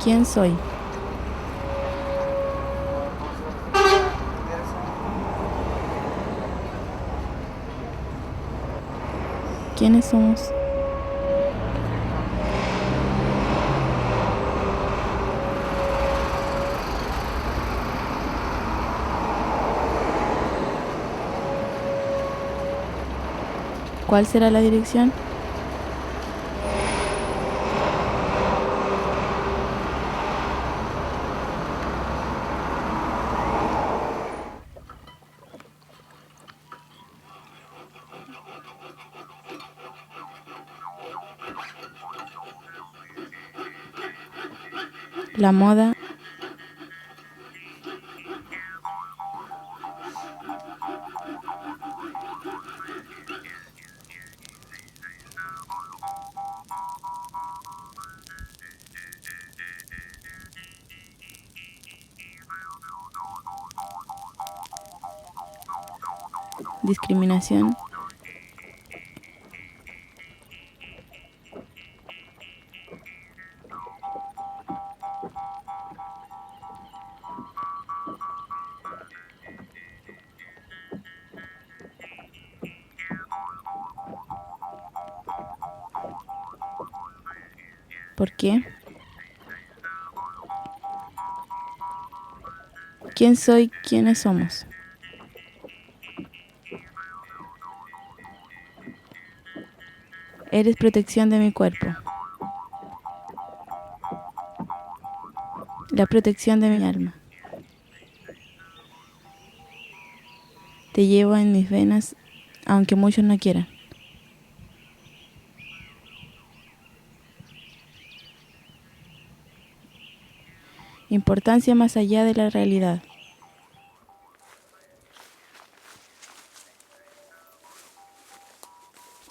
¿Quién soy? ¿Quiénes somos? ¿Cuál será la dirección? La moda. Discriminación. ¿Por qué? ¿Quién soy? ¿Quiénes somos? Eres protección de mi cuerpo. La protección de mi alma. Te llevo en mis venas, aunque muchos no quieran. Importancia más allá de la realidad.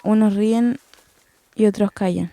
Unos ríen y otros callan.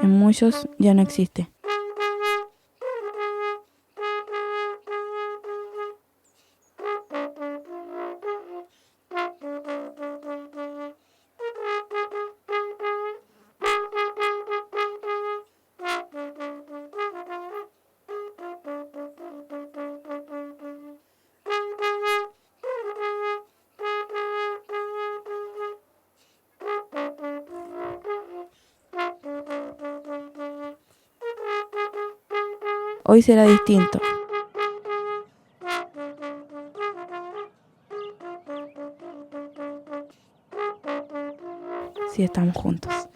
En muchos ya no existe. Hoy será distinto. Si estamos juntos.